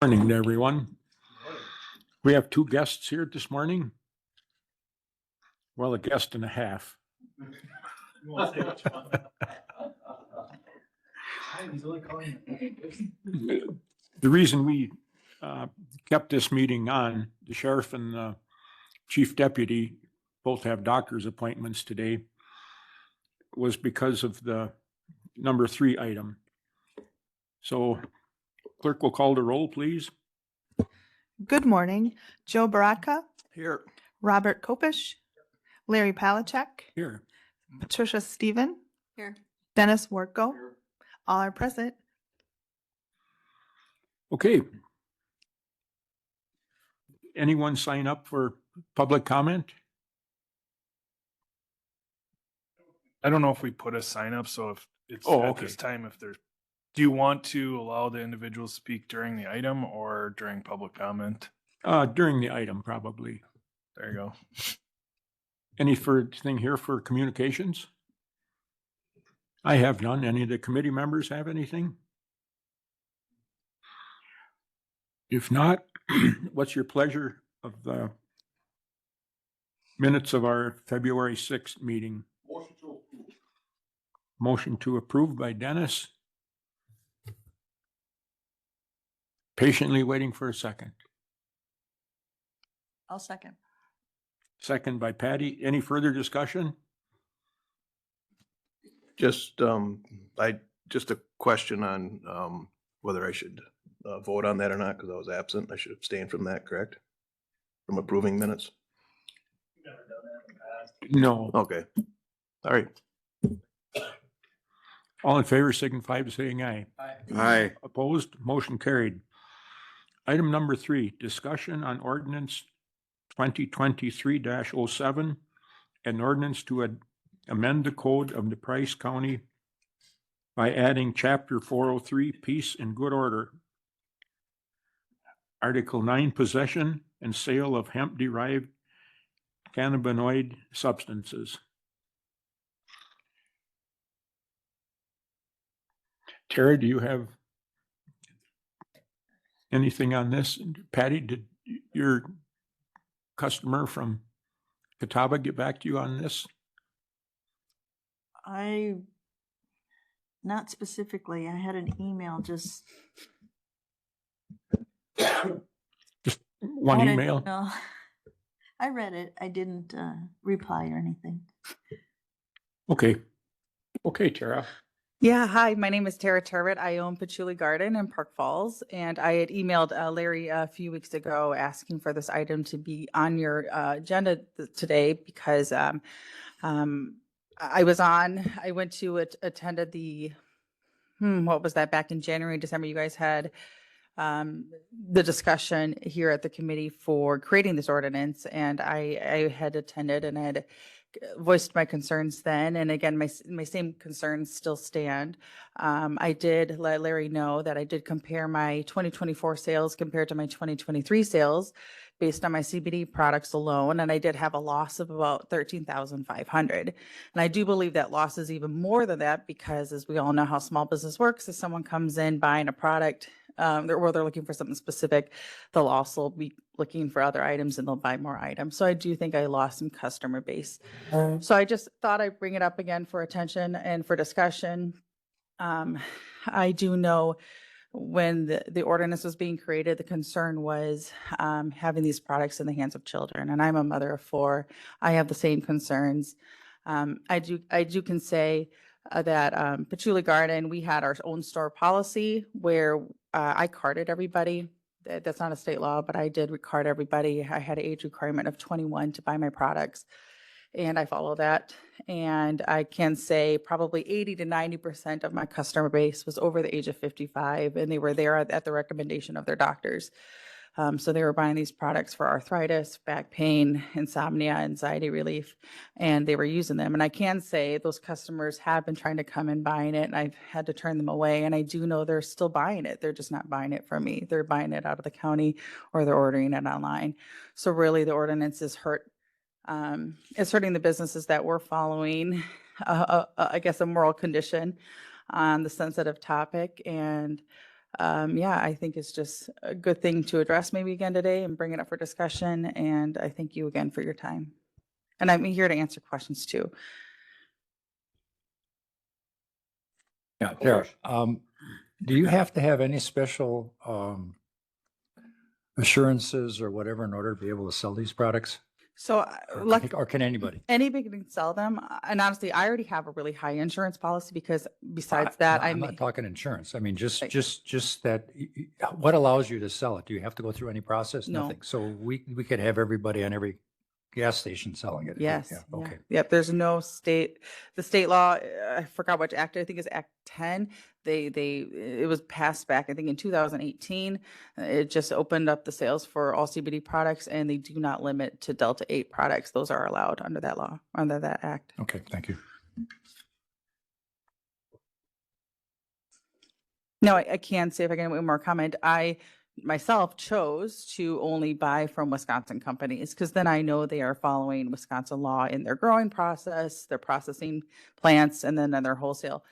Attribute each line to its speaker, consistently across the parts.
Speaker 1: Morning to everyone. We have two guests here this morning. Well, a guest and a half. The reason we kept this meeting on, the sheriff and the chief deputy both have doctor's appointments today, was because of the number 3 item. So clerk will call the roll, please.
Speaker 2: Good morning. Joe Baraka,
Speaker 1: Here.
Speaker 2: Robert Kopish, Larry Palachek,
Speaker 1: Here.
Speaker 2: Patricia Stephen,
Speaker 3: Here.
Speaker 2: Dennis Worko. All are present.
Speaker 1: Okay. Anyone sign up for public comment?
Speaker 4: I don't know if we put a sign up, so if it's
Speaker 1: Oh,
Speaker 4: at
Speaker 1: okay.
Speaker 4: this time, if there's, do you want to allow the individual to speak during the item or during public comment?
Speaker 1: During the item, probably.
Speaker 4: There you go.
Speaker 1: Any further thing here for communications? I have none. Any of the committee members have anything? If not, what's your pleasure of the minutes of our February 6th meeting? Motion to approve by Dennis. Patiently waiting for a second.
Speaker 3: I'll second.
Speaker 1: Second by Patty. Any further discussion?
Speaker 5: Just a question on whether I should vote on that or not, because I was absent. I should abstain from that, correct? From approving minutes?
Speaker 1: No.
Speaker 5: Okay. All right.
Speaker 1: All in favor signify by saying aye.
Speaker 5: Aye.
Speaker 1: Opposed? Motion carried. Item number 3, discussion on ordinance 2023-07, an ordinance to amend the code of the Price County by adding chapter 403, peace and good order. Article 9, possession and sale of hemp-derived cannabinoid substances. Tara, do you have anything on this? Patty, did your customer from Catawba get back to you on this?
Speaker 3: Not specifically. I had an email just.
Speaker 1: Just one email?
Speaker 3: No, I read it. I didn't reply or anything.
Speaker 1: Okay. Okay, Tara.
Speaker 2: Yeah, hi, my name is Tara Turbot. I own Patchouli Garden in Park Falls, and I had emailed Larry a few weeks ago asking for this item to be on your agenda today because I went to attended the, what was that, back in January, December, you guys had the discussion here at the committee for creating this ordinance, and I had attended and had voiced my concerns then. And again, my same concerns still stand. I did let Larry know that I did compare my 2024 sales compared to my 2023 sales based on my CBD products alone. And I did have a loss of about $13,500. And I do believe that loss is even more than that because, as we all know how small business works, if someone comes in buying a product, they're looking for something specific, they'll also be looking for other items and they'll buy more items. So I do think I lost some customer base. So I just thought I'd bring it up again for attention and for discussion. I do know when the ordinance was being created, the concern was having these products in the hands of children. And I'm a mother of 4. I have the same concerns. I can say that Patchouli Garden, we had our own store policy where I carded everybody. That's not a state law, but I did card everybody. I had an age requirement of 21 to buy my products, and I follow that. And I can say probably 80 to 90% of my customer base was over the age of 55, and they were there at the recommendation of their doctors. So they were buying these products for arthritis, back pain, insomnia, anxiety relief, and they were using them. And I can say those customers have been trying to come and buying it, and I've had to turn them away. And I do know they're still buying it. They're just not buying it from me. They're buying it out of the county or they're ordering it online. So really the ordinance is it's hurting the businesses that we're following, I guess, a moral condition on the sensitive topic. And yeah, I think it's just a good thing to address maybe again today and bring it up for discussion. And I thank you again for your time. And I'm here to answer questions too.
Speaker 6: Yeah, Tara, do you have to have any special assurances or whatever in order to be able to sell these products?
Speaker 2: So
Speaker 6: Or can anybody?
Speaker 2: anybody can sell them. And honestly, I already have a really high insurance policy because besides that,
Speaker 6: I'm not
Speaker 2: I'm,
Speaker 6: talking insurance. I mean, just,
Speaker 2: Right.
Speaker 6: just that, what allows you to sell it? Do you have to go through any process?
Speaker 2: No.
Speaker 6: Nothing. So we could have everybody on every gas station selling it.
Speaker 2: yes.
Speaker 6: Yeah,
Speaker 2: Yeah.
Speaker 6: okay.
Speaker 2: Yep. There's no the state law, I forgot which act, I think is Act 10. It was passed back, I think in 2018. It just opened up the sales for all CBD products and they do not limit to Delta 8 products. Those are allowed under that law, under that act.
Speaker 6: Okay, thank you.
Speaker 2: No, I can say if I can one more comment. I myself chose to only buy from Wisconsin companies because then I know they are following Wisconsin law in their growing process, their processing plants, and then their wholesale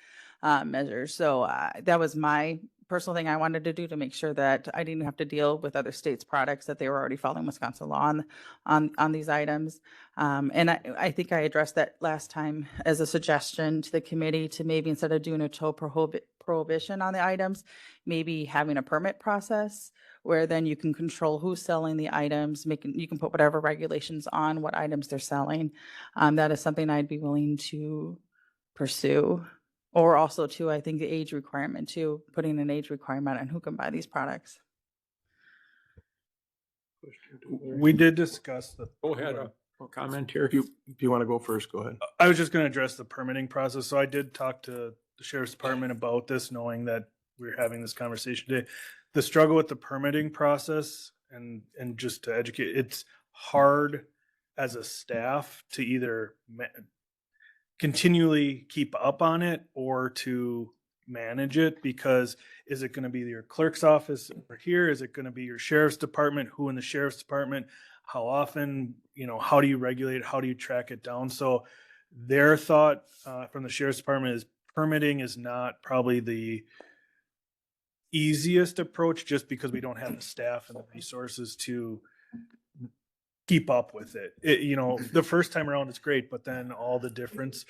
Speaker 2: measures. So that was my personal thing I wanted to do to make sure that I didn't have to deal with other states' products, that they were already following Wisconsin law on these items. And I think I addressed that last time as a suggestion to the committee to maybe instead of doing a total prohibition on the items, maybe having a permit process where then you can control who's selling the items, you can put whatever regulations on what items they're selling. That is something I'd be willing to pursue. Or also too, I think the age requirement too, putting an age requirement on who can buy these products.
Speaker 4: We did discuss the.
Speaker 1: Go ahead, comment here.
Speaker 5: If you want to go first, go ahead.
Speaker 4: I was just going to address the permitting process. So I did talk to the sheriff's department about this, knowing that we're having this conversation today. The struggle with the permitting process and just to educate, it's hard as a staff to either continually keep up on it or to manage it, because is it going to be your clerk's office over here? Is it going to be your sheriff's department? Who in the sheriff's department? How often? How do you regulate it? How do you track it down? So their thought from the sheriff's department is permitting is not probably the easiest approach, just because we don't have the staff and the resources to keep up with it. The first time around it's great, but then all the difference,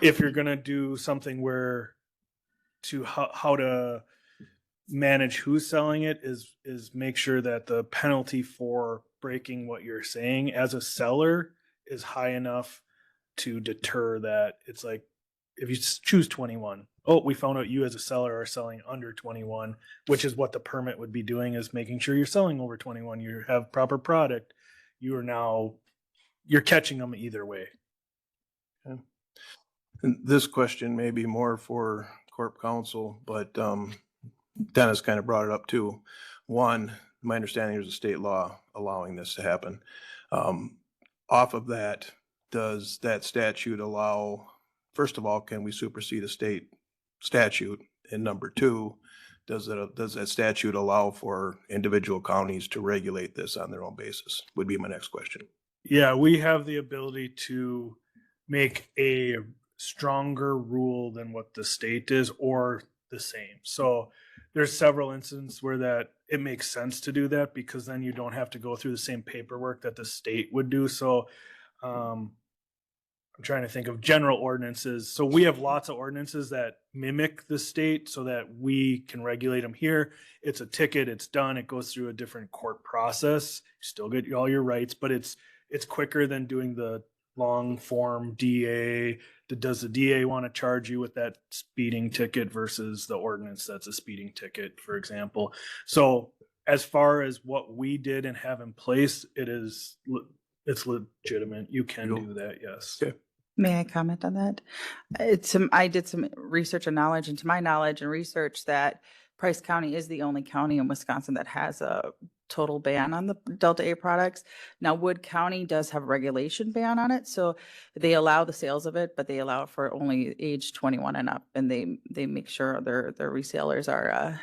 Speaker 4: if you're going to do something where how to manage who's selling it is make sure that the penalty for breaking what you're saying as a seller is high enough to deter that. It's like, if you choose 21, we found out you as a seller are selling under 21, which is what the permit would be doing, is making sure you're selling over 21. You have proper product. You're catching them either way.
Speaker 5: Okay. And this question may be more for Corp Counsel, but Dennis kind of brought it up too. One, my understanding there's a state law allowing this to happen. Off of that, does that statute allow, first of all, can we supersede a state statute? And number two, does that statute allow for individual counties to regulate this on their own basis? Would be my next question.
Speaker 4: Yeah, we have the ability to make a stronger rule than what the state is, or the same. So there's several instances where that it makes sense to do that, because then you don't have to go through the same paperwork that the state would do. So I'm trying to think of general ordinances. So we have lots of ordinances that mimic the state so that we can regulate them here. It's a ticket, it's done, it goes through a different court process. You still get all your rights, but it's quicker than doing the long form DA. Does the DA want to charge you with that speeding ticket versus the ordinance that's a speeding ticket, for example? So as far as what we did and have in place, it's legitimate. You can do that, yes.
Speaker 5: Okay.
Speaker 2: May I comment on that? I did some research and knowledge, and to my knowledge and research, that Price County is the only county in Wisconsin that has a total ban on the Delta 8 products. Now, Wood County does have a regulation ban on it, so they allow the sales of it, but they allow it for only age 21 and up, and they make sure their resellers are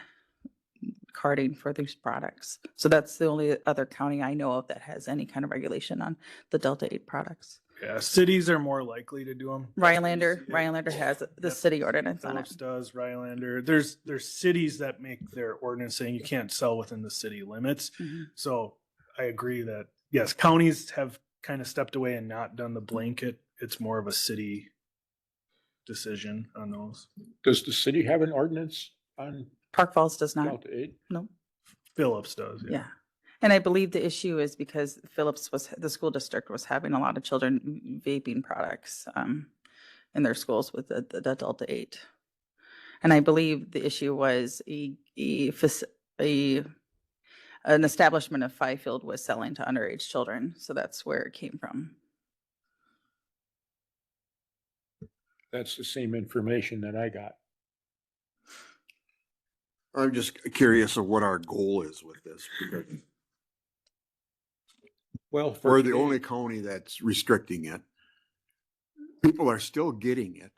Speaker 2: carding for these products. So that's the only other county I know of that has any kind of regulation on the Delta 8 products.
Speaker 4: Yeah, cities are more likely to do them.
Speaker 2: Rhinelander has the
Speaker 4: Yep.
Speaker 2: city ordinance on it.
Speaker 4: Phillips does, Rylander. There's cities that make their ordinance saying you can't sell within the city limits.
Speaker 2: Mhm.
Speaker 4: So I agree that, yes, counties have kind of stepped away and not done the blanket. It's more of a city decision on those.
Speaker 1: Does the city have an ordinance on
Speaker 2: Park Falls does not.
Speaker 1: Delta 8?
Speaker 2: No.
Speaker 4: Phillips does, yeah.
Speaker 2: Yeah. And I believe the issue is because the school district was having a lot of children vaping products in their schools with the Delta 8. And I believe the issue was an establishment of Fifield was selling to underage children. So that's where it came from.
Speaker 1: That's the same information that I got.
Speaker 7: I'm just curious of what our goal is with this, because
Speaker 1: Well, for
Speaker 7: we're the
Speaker 1: today-
Speaker 7: only county that's restricting it. People are still getting it.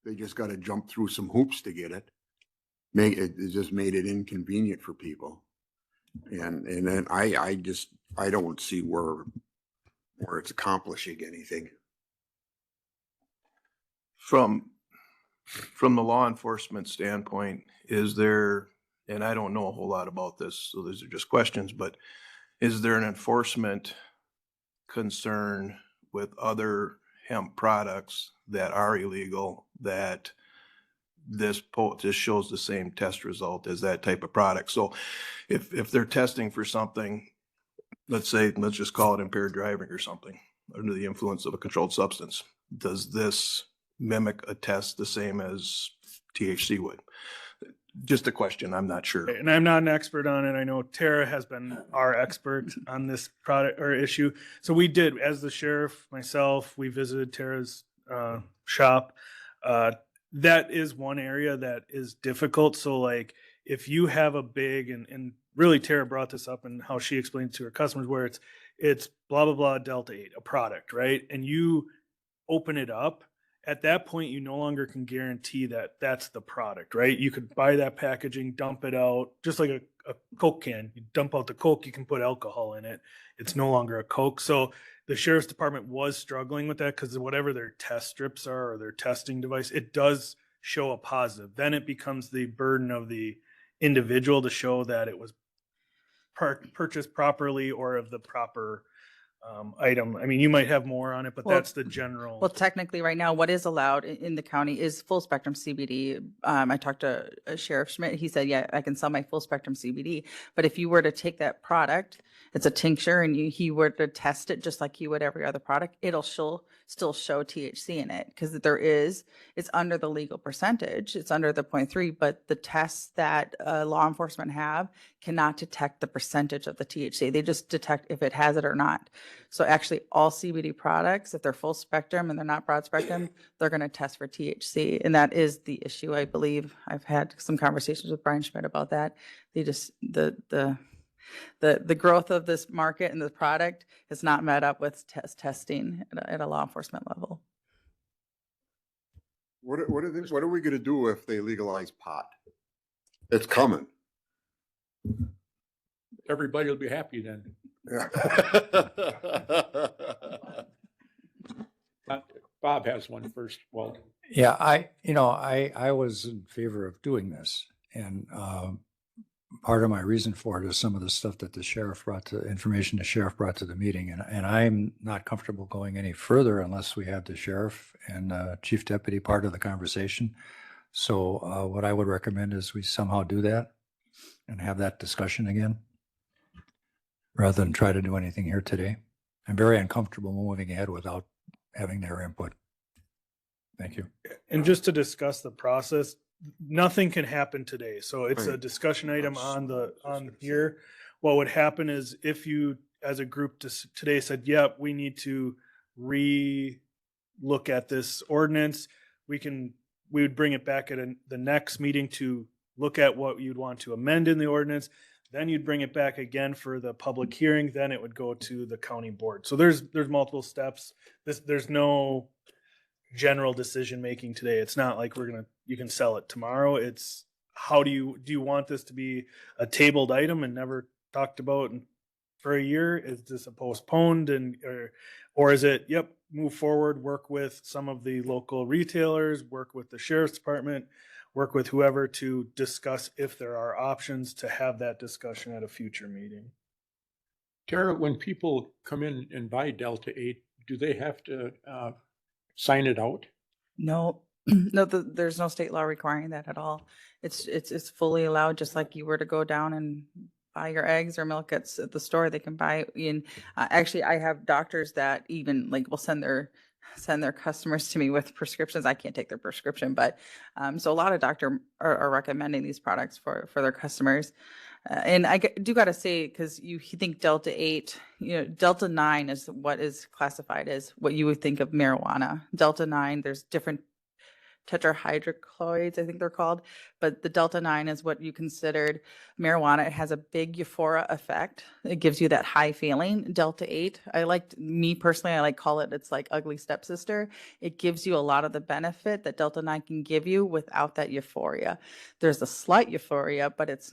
Speaker 7: They just gotta jump through some hoops to get it. It just made it inconvenient for people. And then I don't see where it's accomplishing anything.
Speaker 5: From the law enforcement standpoint, is there, and I don't know a whole lot about this, so these are just questions, but is there an enforcement concern with other hemp products that are illegal that this shows the same test result as that type of product? So if they're testing for something, let's just call it impaired driving or something, under the influence of a controlled substance, does this mimic a test the same as THC would? Just a question, I'm not sure.
Speaker 4: And I'm not an expert on it. I know Tara has been our expert on this product or issue. So we did, as the sheriff, myself, we visited Tara's shop. That is one area that is difficult. So like if you have a big, and really Tara brought this up and how she explained to her customers, where it's blah, blah, blah, Delta 8, a product, right? And you open it up. At that point, you no longer can guarantee that that's the product, right? You could buy that packaging, dump it out, just like a Coke can. You dump out the Coke, you can put alcohol in it. It's no longer a Coke. So the sheriff's department was struggling with that because whatever their test strips are or their testing device, it does show a positive. Then it becomes the burden of the individual to show that it was purchased properly or of the proper item. I mean, you might have more on it, but
Speaker 2: Well-
Speaker 4: that's the general.
Speaker 2: Well, technically, right now, what is allowed in the county is full spectrum CBD. I talked to Sheriff Schmidt. He said, yeah, I can sell my full spectrum CBD. But if you were to take that product, it's a tincture, and he were to test it just like you would every other product, it'll still show THC in it because it's under the legal percentage. It's under the 0.3, but the tests that law enforcement have cannot detect the percentage of the THC. They just detect if it has it or not. So actually all CBD products, if they're full spectrum and they're not broad spectrum, they're going to test for THC. And that is the issue, I believe. I've had some conversations with Brian Schmidt about that. They just, the growth of this market and the product is not met up with testing at a law enforcement level.
Speaker 7: What are we gonna do if they legalize pot? It's coming.
Speaker 1: Everybody will be happy then. Bob has one first, Walt.
Speaker 6: Yeah, I was in favor of doing this, and part of my reason for it is some of the stuff that information the sheriff brought to the meeting, and I'm not comfortable going any further unless we have the sheriff and chief deputy part of the conversation. So what I would recommend is we somehow do that and have that discussion again, rather than try to do anything here today. I'm very uncomfortable moving ahead without having their input. Thank you.
Speaker 4: And just to discuss the process, nothing can happen today. So it's a
Speaker 7: Right.
Speaker 4: discussion item on here. What would happen is if you, as a group today said, yep, we need to look at this ordinance, we would bring it back at the next meeting to look at what you'd want to amend in the ordinance. Then you'd bring it back again for the public hearing. Then it would go to the county board. So there's multiple steps. There's no general decision making today. It's not like you can sell it tomorrow. It's how do you want this to be a tabled item and never talked about for a year? Is this a postponed or is it, yep, move forward, work with some of the local retailers, work with the sheriff's department, work with whoever to discuss if there are options to have that discussion at a future meeting.
Speaker 1: Tara, when people come in and buy Delta 8, do they have to sign it out?
Speaker 2: No, no, there's no state law requiring that at all. It's fully allowed, just like you were to go down and buy your eggs or milk at the store, they can buy in. Actually, I have doctors that even like will send their customers to me with prescriptions. I can't take their prescription, but so a lot of doctors are recommending these products for their customers. And I do got to say, because you think Delta 8, Delta 9 is what is classified as what you would think of marijuana. Delta 9, there's different tetrahydrochlorides, I think they're called, but the Delta 9 is what you considered marijuana. It has a big euphoria effect. It gives you that high feeling. Delta 8, me personally, I call it, it's like ugly stepsister. It gives you a lot of the benefit that Delta 9 can give you without that euphoria. There's a slight euphoria, but if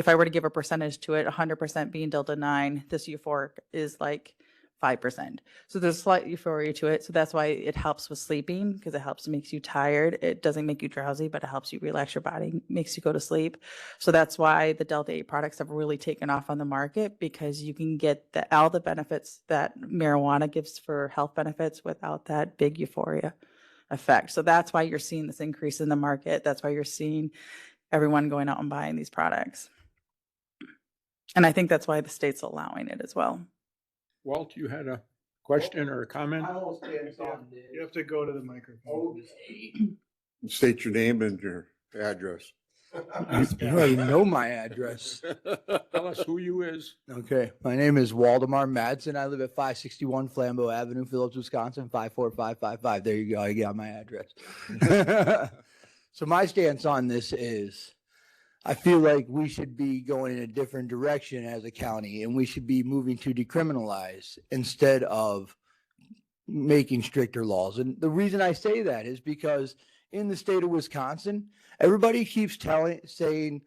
Speaker 2: I were to give a percentage to it, 100% being Delta 9, this euphoric is like 5%. So there's slight euphoria to it. So that's why it helps with sleeping, because it makes you tired. It doesn't make you drowsy, but it helps you relax your body, makes you go to sleep. So that's why the Delta 8 products have really taken off on the market, because you can get all the benefits that marijuana gives for health benefits without that big euphoria effect. So that's why you're seeing this increase in the market. That's why you're seeing everyone going out and buying these products. And I think that's why the state's allowing it as well.
Speaker 1: Walt, you had a question or a comment?
Speaker 4: You have to go to the microphone.
Speaker 7: State your name and your address.
Speaker 8: You already know my address.
Speaker 1: Tell us who you is.
Speaker 8: Okay, my name is Waldemar Madsen. I live at 561 Flambeau Avenue, Phillips, Wisconsin, 54555. There you go. I got my address. So my stance on this is, I feel like we should be going in a different direction as a county, and we should be moving to decriminalize instead of making stricter laws. And the reason I say that is because in the state of Wisconsin, everybody keeps saying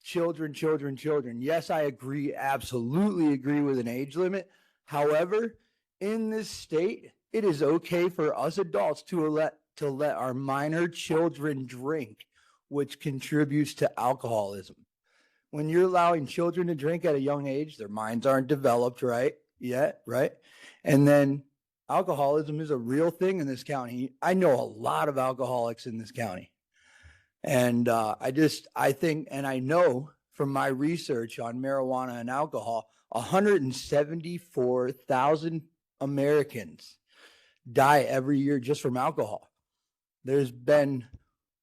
Speaker 8: children, children, children. Yes, I agree, absolutely agree with an age limit. However, in this state, it is okay for us adults to let our minor children drink, which contributes to alcoholism. When you're allowing children to drink at a young age, their minds aren't developed yet, right? And then alcoholism is a real thing in this county. I know a lot of alcoholics in this county. And I think, and I know from my research on marijuana and alcohol, 174,000 Americans die every year just from alcohol. There's been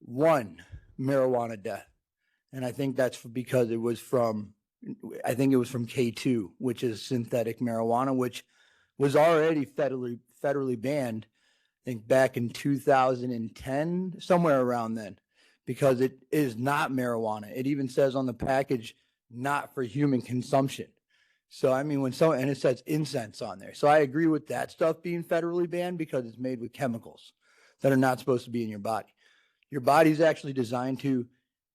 Speaker 8: one marijuana death. And I think that's because it was from K2, which is synthetic marijuana, which was already federally banned, I think back in 2010, somewhere around then, because it is not marijuana. It even says on the package, not for human consumption. So, I mean, and it says incense on there. So I agree with that stuff being federally banned because it's made with chemicals that are not supposed to be in your body. Your body's actually designed to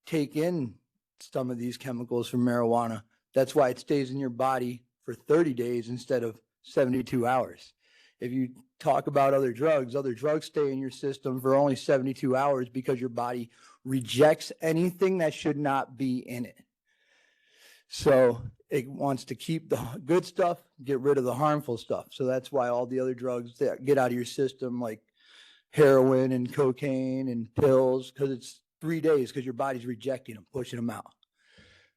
Speaker 8: take in some of these chemicals from marijuana. That's why it stays in your body for 30 days instead of 72 hours. If you talk about other drugs stay in your system for only 72 hours because your body rejects anything that should not be in it. So it wants to keep the good stuff, get rid of the harmful stuff. So that's why all the other drugs that get out of your system, like heroin and cocaine and pills, because it's 3 days because your body's rejecting them, pushing them out.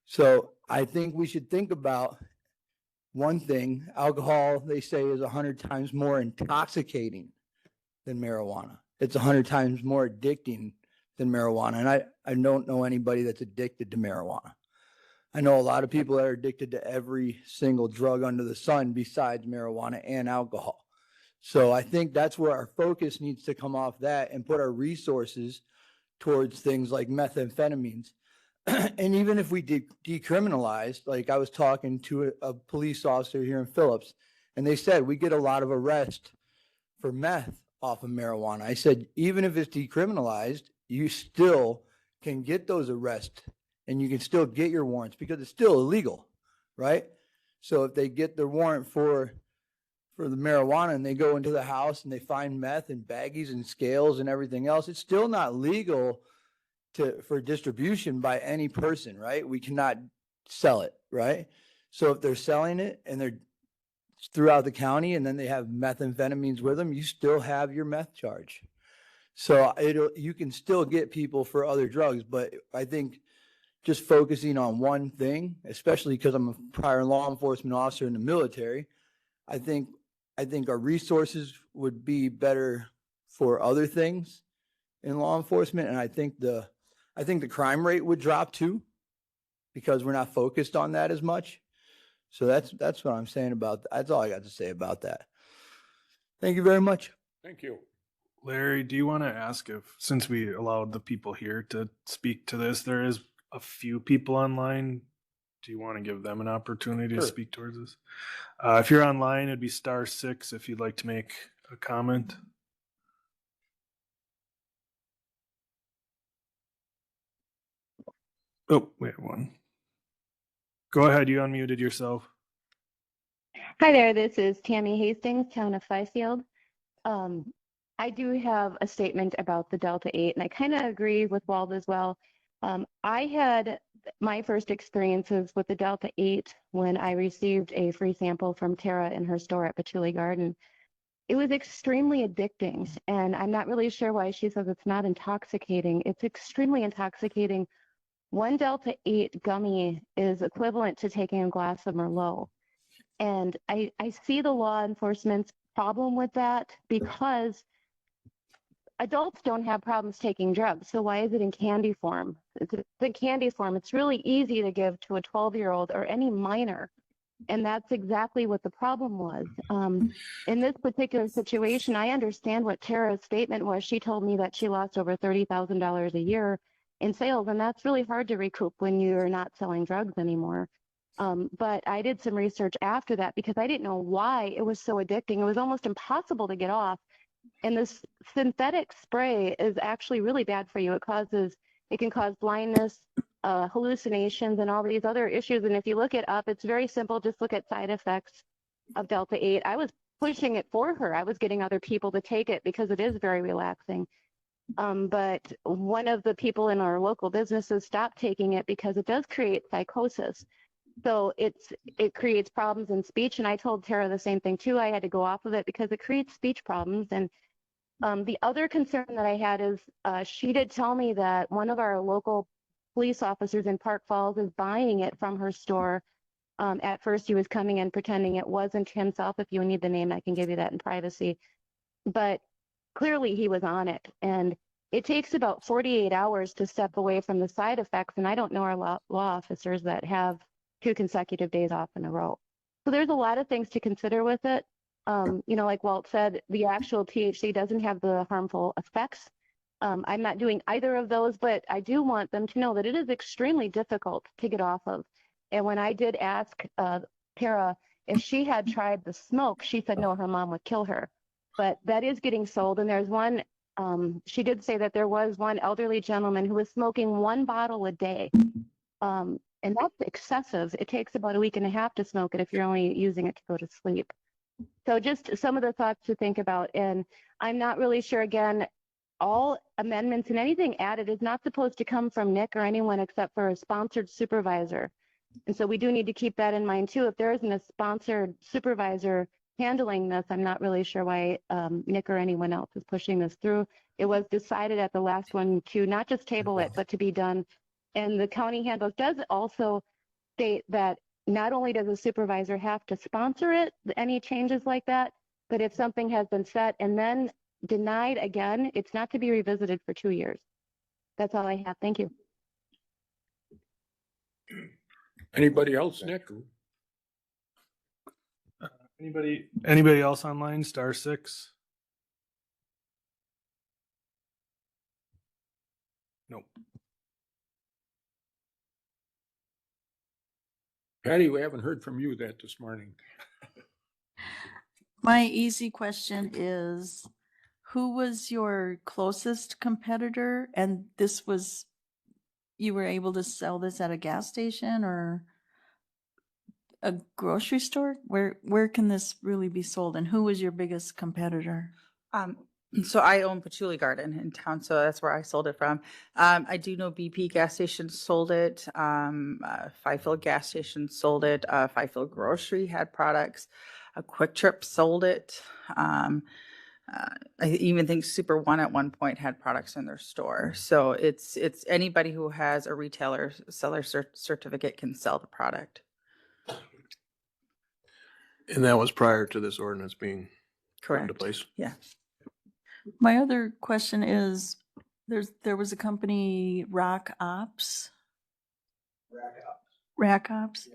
Speaker 8: So I think we should think about one thing. Alcohol, they say, is 100 times more intoxicating than marijuana. It's 100 times more addicting than marijuana. And I don't know anybody that's addicted to marijuana. I know a lot of people that are addicted to every single drug under the sun besides marijuana and alcohol. So I think that's where our focus needs to come off that and put our resources towards things like methamphetamines. And even if we decriminalized, like I was talking to a police officer here in Phillips, and they said we get a lot of arrests for meth off of marijuana. I said, even if it's decriminalized, you still can get those arrests and you can still get your warrants because it's still illegal, right? So if they get the warrant for for the marijuana and they go into the house and they find meth and baggies and scales and everything else, it's still not legal for distribution by any person, right? We cannot sell it, right? So if they're selling it and they're throughout the county and then they have methamphetamines with them, you still have your meth charge. So you can still get people for other drugs, but I think just focusing on one thing, especially because I'm a prior law enforcement officer in the military, I think our resources would be better for other things in law enforcement. And I think the crime rate would drop too, because we're not focused on that as much. So that's what I'm saying about that. That's all I got to say about that. Thank you very much.
Speaker 1: Thank you.
Speaker 4: Larry, do you want to ask if, since we allowed the people here to speak to this, there is a few people online. Do you want to give them an opportunity to
Speaker 1: Sure.
Speaker 4: speak towards this? If you're online, it'd be *6 if you'd like to make a comment. Oh, we have one. Go ahead, you unmuted yourself.
Speaker 9: Hi there, this is Tammy Hastings, town of Fifield. I do have a statement about the Delta 8, and I kind of agree with Wald as well. I had my first experiences with the Delta 8 when I received a free sample from Tara in her store at Patchouli Garden. It was extremely addicting, and I'm not really sure why she says it's not intoxicating. It's extremely intoxicating. One Delta 8 gummy is equivalent to taking a glass of Merlot. And I see the law enforcement's problem with that because adults don't have problems taking drugs. So why is it in candy form? It's in candy form. It's really easy to give to a 12-year-old or any minor. And that's exactly what the problem was. In this particular situation, I understand what Tara's statement was. She told me that she lost over $30,000 a year in sales, and that's really hard to recoup when you're not selling drugs anymore. But I did some research after that because I didn't know why it was so addicting. It was almost impossible to get off. And this synthetic spray is actually really bad for you. It can cause blindness, hallucinations, and all these other issues. And if you look it up, it's very simple. Just look at side effects of Delta 8. I was pushing it for her. I was getting other people to take it because it is very relaxing. But one of the people in our local businesses stopped taking it because it does create psychosis. So it creates problems in speech. And I told Tara the same thing too. I had to go off of it because it creates speech problems. And the other concern that I had is she did tell me that one of our local police officers in Park Falls is buying it from her store. At first he was coming in pretending it wasn't himself. If you need the name, I can give you that in privacy. But clearly he was on it. And it takes about 48 hours to step away from the side effects. And I don't know our law officers that have 2 consecutive days off in a row. So there's a lot of things to consider with it. Like Walt said, the actual THC doesn't have the harmful effects. I'm not doing either of those, but I do want them to know that it is extremely difficult to get off of. And when I did ask Tara if she had tried the smoke, she said no, her mom would kill her. But that is getting sold. And there's one, she did say that there was one elderly gentleman who was smoking 1 bottle a day. And that's excessive. It takes about a week and a half to smoke it if you're only using it to go to sleep. So just some of the thoughts to think about. And I'm not really sure, again, all amendments and anything added is not supposed to come from Nick or anyone except for a sponsored supervisor. And so we do need to keep that in mind too. If there isn't a sponsored supervisor handling this, I'm not really sure why Nick or anyone else is pushing this through. It was decided at the last one to not just table it, but to be done. And the county handbook does also state that not only does a supervisor have to sponsor it, any changes like that, but if something has been set and then denied again, it's not to be revisited for 2 years. That's all I have. Thank you.
Speaker 1: Anybody else, Nick?
Speaker 4: Anybody else online? *6. Nope.
Speaker 1: Patty, we haven't heard from you this morning.
Speaker 3: My easy question is, who was your closest competitor? And you were able to sell this at a gas station, or a grocery store? Where can this really be sold? And who was your biggest competitor?
Speaker 2: So I own Patchouli Garden in town, so that's where I sold it from. I do know BP gas station sold it. Fifield gas station sold it. Fifield Grocery had products. A Quick Trip sold it. I even think Super One at one point had products in their store. So it's anybody who has a retailer seller certificate can sell the product.
Speaker 5: And that was prior to this ordinance being put into
Speaker 2: Correct.
Speaker 5: place.
Speaker 2: Yeah.
Speaker 3: My other question is, there was a company, Rock Ops. Rack Ops.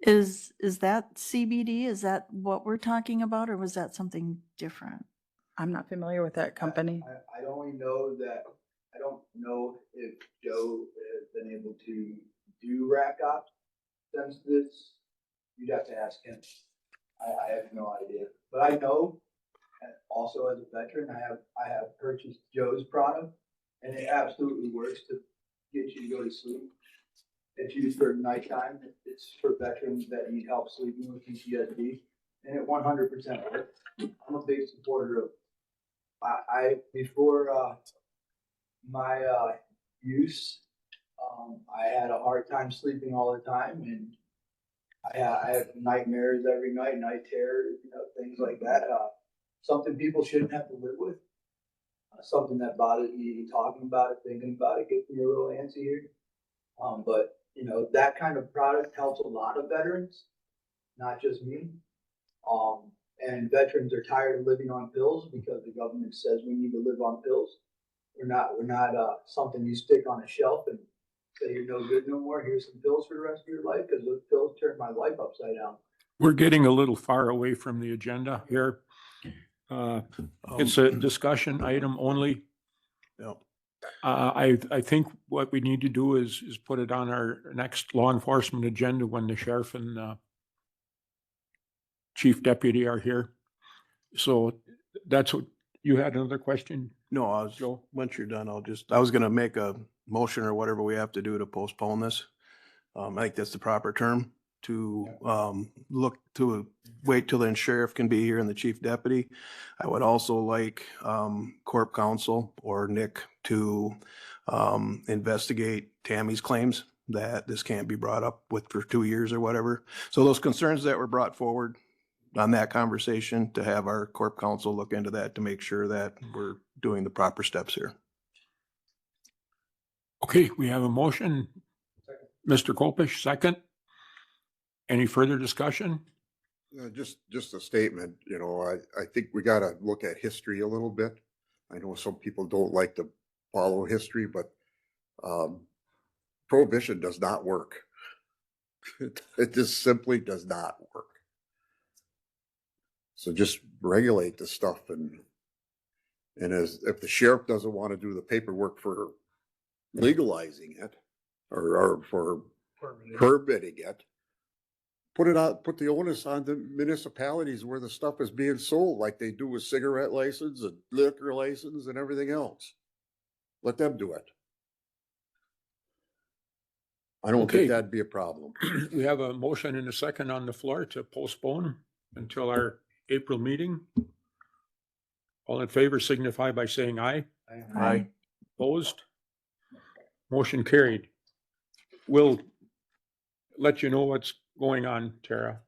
Speaker 3: Is that CBD? Is that what we're talking about, or was that something different?
Speaker 2: I'm not familiar with that company.
Speaker 8: I only know that, I don't know if Joe has been able to do rack ops since this. You'd have to ask him. I have no idea, but I know, and also as a veteran, I have purchased Joe's product, and it absolutely works to get you to go to sleep. It's used for nighttime. It's for veterans that need help sleeping with PTSD, and it 100% works. I'm a big supporter of. Before my use, I had a hard time sleeping all the time, and I have nightmares every night, night terrors, things like that. Something people shouldn't have to live with. Something that bothers me even talking about it, thinking about it, gets me a little antsy here. But that kind of product helps a lot of veterans, not just me. And veterans are tired of living on pills because the government says we need to live on pills. We're not something you stick on a shelf and say you're no good no more. Here's some pills for the rest of your life, because those pills turned my life upside down.
Speaker 1: We're getting a little far away from the agenda here. It's a discussion item only.
Speaker 5: Yeah.
Speaker 1: I think what we need to do is put it on our next law enforcement agenda when the sheriff and chief deputy are here. So that's what, you had another question?
Speaker 5: No,
Speaker 1: Joe?
Speaker 5: once you're done, I was gonna make a motion or whatever we have to do to postpone this. I think that's the proper term to, wait till the sheriff can be here and the chief deputy. I would also like, Corp Counsel or Nick to, investigate Tammy's claims that this can't be brought up for 2 years or whatever. So those concerns that were brought forward on that conversation, to have our Corp Counsel look into that to make sure that we're doing the proper steps here.
Speaker 1: Okay, we have a motion. Mr. Kolpish, second. Any further discussion?
Speaker 7: Just a statement, I think we gotta look at history a little bit. I know some people don't like to follow history, but prohibition does not work. It just simply does not work. So just regulate the stuff, and if the sheriff doesn't want to do the paperwork for legalizing it or for permitting it, put the onus on the municipalities where the stuff is being sold, like they do with cigarette license and liquor license and everything else. Let them do it. I don't
Speaker 1: Okay.
Speaker 7: think that'd be a problem.
Speaker 1: We have a motion and a second on the floor to postpone until our April meeting. All in favor signify by saying aye.
Speaker 5: Aye.
Speaker 1: Opposed? Motion carried. We'll let you know what's going on, Tara.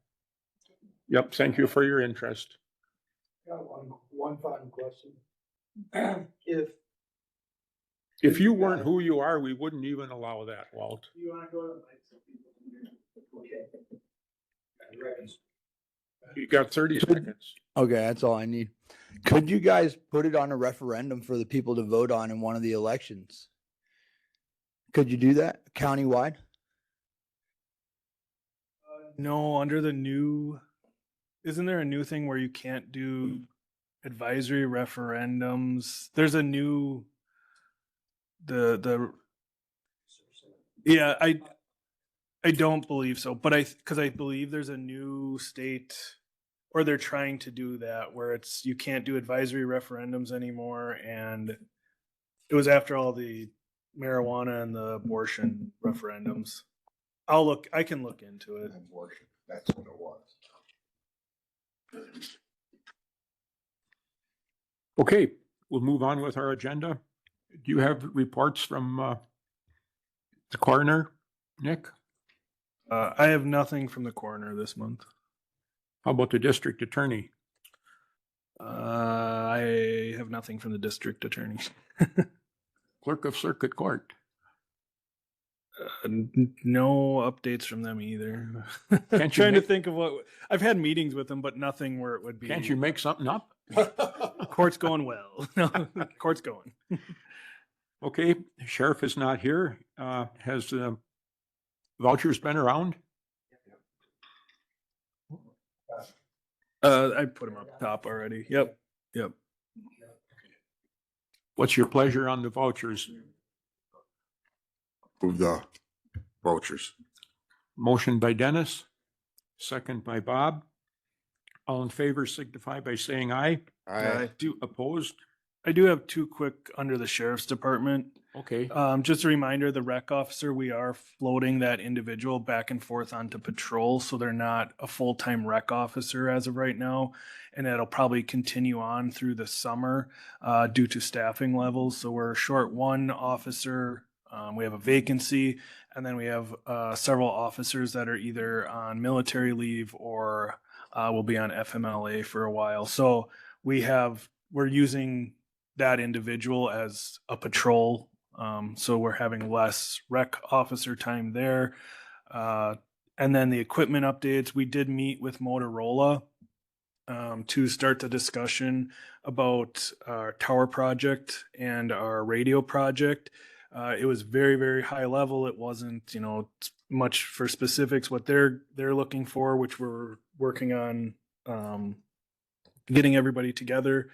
Speaker 1: Yep, thank you for your interest.
Speaker 8: Got one final question.
Speaker 1: If you weren't who you are, we wouldn't even allow that, Walt.
Speaker 8: You want to go to the mic so people can hear? Okay.
Speaker 1: You got 30 seconds.
Speaker 8: Okay, that's all I need. Could you guys put it on a referendum for the people to vote on in one of the elections? Could you do that countywide?
Speaker 4: No, under the new, isn't there a new thing where you can't do advisory referendums? There's a new, yeah, I don't believe so, but because I believe there's a new state, or they're trying to do that, where you can't do advisory referendums anymore, and it was after all the marijuana and the abortion referendums. I can look into it.
Speaker 7: That's what it was.
Speaker 1: Okay, we'll move on with our agenda. Do you have reports from the coroner, Nick?
Speaker 4: I have nothing from the coroner this month.
Speaker 1: How about the district attorney?
Speaker 4: I have nothing from the district attorney.
Speaker 1: Clerk of Circuit Court?
Speaker 4: No updates from them either.
Speaker 1: Can't you
Speaker 4: Trying to
Speaker 1: make-
Speaker 4: think of what I've had meetings with them, but nothing where it would be.
Speaker 1: Can't you make something up?
Speaker 4: Court's going well. No, court's going.
Speaker 1: Okay, sheriff is not here. Has vouchers been around?
Speaker 4: I put them up top already. Yep.
Speaker 1: What's your pleasure on the vouchers?
Speaker 7: Move the vouchers.
Speaker 1: Motion by Dennis, second by Bob. All in favor signify by saying aye.
Speaker 7: I
Speaker 1: Opposed?
Speaker 4: I do have two quick under the sheriff's department.
Speaker 1: Okay,
Speaker 4: Just a reminder, the rec officer, we are floating that individual back and forth onto patrol, so they're not a full-time rec officer as of right now. And that'll probably continue on through the summer due to staffing levels. So we're short one officer. We have a vacancy, and then we have several officers that are either on military leave or will be on FMLA for a while. So we're using that individual as a patrol. So we're having less rec officer time there. And then the equipment updates, we did meet with Motorola to start the discussion about our tower project and our radio project. It was very, very high level. It wasn't, much for specifics, what they're looking for, which we're working on getting everybody together,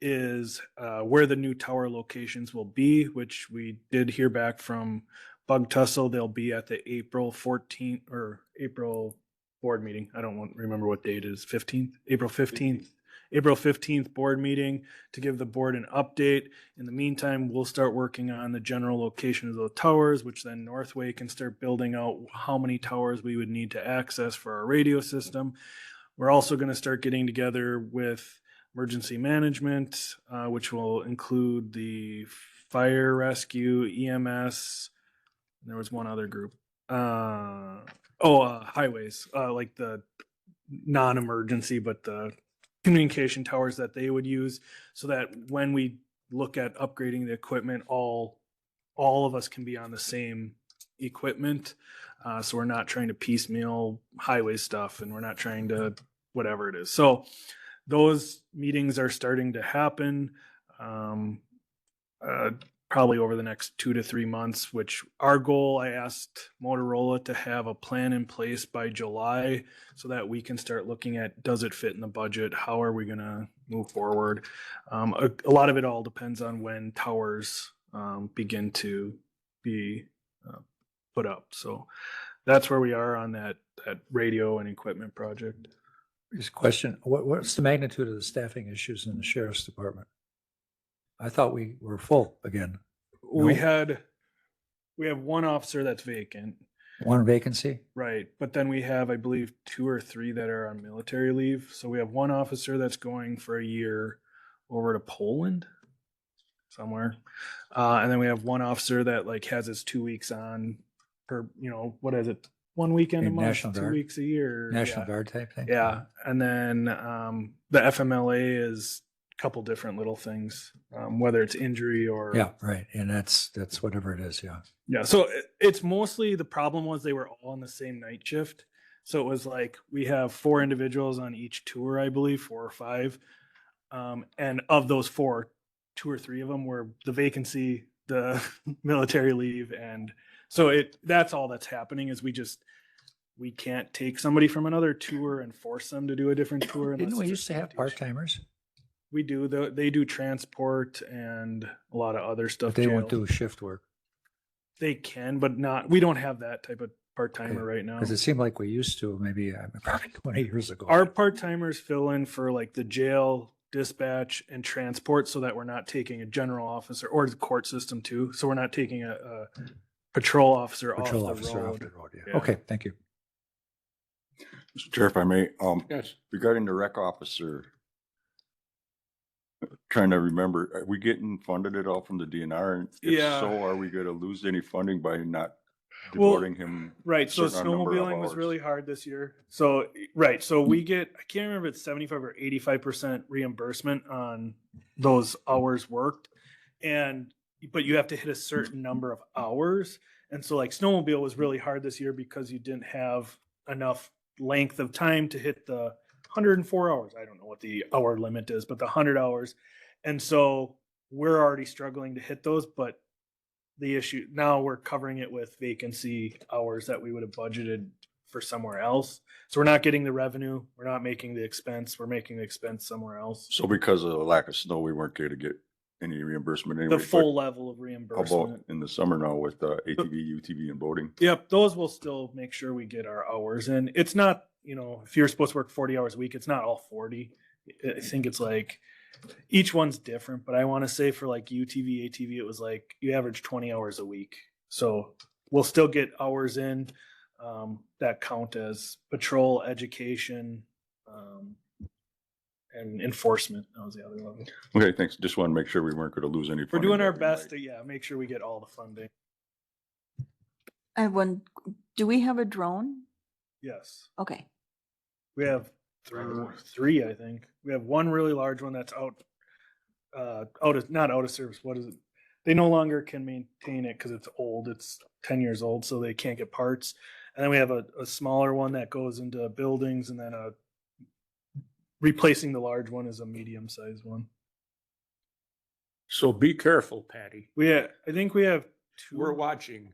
Speaker 4: is where the new tower locations will be, which we did hear back from Bug Tussle. They'll be at the April 14th or April board meeting. I don't remember what date it is, 15th, April 15th. April 15th board meeting to give the board an update. In the meantime, we'll start working on the general location of the towers, which then Northway can start building out how many towers we would need to access for our radio system. We're also going to start getting together with emergency management, which will include the fire rescue, EMS. There was one other group. Highways, like the non-emergency, but the communication towers that they would use, so that when we look at upgrading the equipment, all of us can be on the same equipment. So we're not trying to piecemeal highway stuff, and we're not trying to whatever it is. So those meetings are starting to happen probably over the next 2 to 3 months, which our goal, I asked Motorola to have a plan in place by July so that we can start looking at, does it fit in the budget? How are we going to move forward? A lot of it all depends on when towers begin to be put up. So that's where we are on that radio and equipment project.
Speaker 6: Here's a question. What's the magnitude of the staffing issues in the sheriff's department? I thought we were full again.
Speaker 4: We
Speaker 6: No?
Speaker 4: have one officer that's vacant,
Speaker 6: One vacancy?
Speaker 4: right? But then we have, I believe, 2 or 3 that are on military leave. So we have one officer that's going for a year over to Poland somewhere. And then we have one officer that has his 2 weeks on per, what is it? 1 weekend a
Speaker 6: Maybe
Speaker 4: month,
Speaker 6: National
Speaker 4: 2
Speaker 6: Guard?
Speaker 4: weeks a year.
Speaker 6: National
Speaker 4: Yeah.
Speaker 6: Guard type thing?
Speaker 4: Yeah. And then the FMLA is a couple different little things, whether it's injury or.
Speaker 6: Yeah, right. And that's whatever it is, yeah.
Speaker 4: Yeah. So it's mostly, the problem was they were all on the same night shift. So it was like we have 4 individuals on each tour, I believe, 4 or 5. And of those 4, 2 or 3 of them were the vacancy, the military leave. And so that's all that's happening is we can't take somebody from another tour and force them to do a different tour.
Speaker 6: Didn't
Speaker 4: unless
Speaker 6: we
Speaker 4: it's a
Speaker 6: used to have
Speaker 4: safety issue.
Speaker 6: part-timers?
Speaker 4: We do. They do transport and a lot of other stuff.
Speaker 6: But they won't
Speaker 4: jail.
Speaker 6: do shift work.
Speaker 4: They can, but not. We don't have that type of part-timer
Speaker 6: Okay.
Speaker 4: right now.
Speaker 6: Because it seemed like we used to, maybe probably 20 years ago.
Speaker 4: Our part-timers fill in for the jail, dispatch, and transport, so that we're not taking a general officer or the court system too. So we're not taking a patrol officer
Speaker 6: Patrol
Speaker 4: off the
Speaker 6: officer
Speaker 4: road.
Speaker 6: off the road, yeah.
Speaker 4: Yeah.
Speaker 6: Okay, thank you.
Speaker 10: Mr. Chair, if I may,
Speaker 1: Yes.
Speaker 10: regarding the rec officer, trying to remember, are we getting funded at all from the DNR? And if
Speaker 4: Yeah.
Speaker 10: so, are we gonna lose any funding by not
Speaker 4: Well,
Speaker 10: devoting him?
Speaker 4: Right. So
Speaker 10: certain number of
Speaker 4: snowmobiling was
Speaker 10: hours?
Speaker 4: really hard this year. So, right. So we get, I can't remember if it's 75 or 85% reimbursement on those hours worked. But you have to hit a certain number of hours. And so like snowmobile was really hard this year because you didn't have enough length of time to hit the 104 hours. I don't know what the hour limit is, but the 100 hours. And so we're already struggling to hit those, but the issue now we're covering it with vacancy hours that we would have budgeted for somewhere else. So we're not getting the revenue. We're not making the expense. We're making the expense somewhere else.
Speaker 10: So because of the lack of snow, we weren't going to get any reimbursement anyway.
Speaker 4: The full
Speaker 10: but
Speaker 4: level of
Speaker 10: How
Speaker 4: reimbursement.
Speaker 10: about in the summer now with ATV, UTV and boating?
Speaker 4: Yep, those will still make sure we get our hours in. It's not, if you're supposed to work 40 hours a week, it's not all 40. I think it's like each one's different, but I want to say for like UTV, ATV, it was like you average 20 hours a week. So we'll still get hours in that count as patrol, education, and enforcement. That was the other one.
Speaker 10: Okay, thanks. Just want to make sure we weren't going to lose any.
Speaker 4: We're
Speaker 10: funding
Speaker 4: doing our
Speaker 10: that we
Speaker 4: best
Speaker 10: might.
Speaker 4: to, make sure we get all the funding.
Speaker 3: I have one, do we have a drone?
Speaker 4: Yes.
Speaker 3: Okay.
Speaker 4: We have three, I think. We have one really large one that's not out of service. What is it? They no longer can maintain it because it's old. It's 10 years old, so they can't get parts. And then we have a smaller one that goes into buildings, and then replacing the large one is a medium-sized one.
Speaker 1: So be careful, Patty.
Speaker 4: I think we have two.
Speaker 1: We're watching.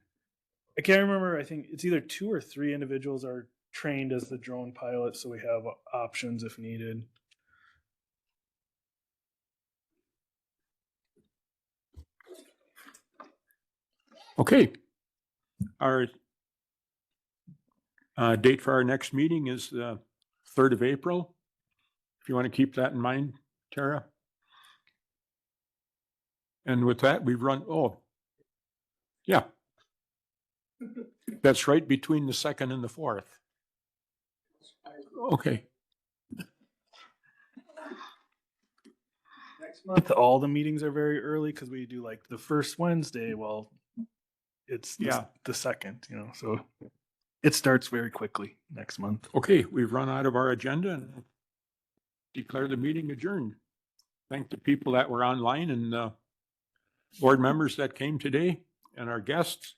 Speaker 4: I can't remember. I think it's either 2 or 3 individuals are trained as the drone pilot, so we have options if needed.
Speaker 1: Okay. Our date for our next meeting is the 3rd of April. If you want to keep that in mind, Tara. And with that, we've run, yeah. That's right between the 2nd and the 4th. Okay.
Speaker 4: Next month, all the meetings are very early because we do like the first Wednesday. Well, it's the second, so it starts very quickly next month.
Speaker 1: Okay, we've run out of our agenda and declare the meeting adjourned. Thank the people that were online and board members that came today and our guests.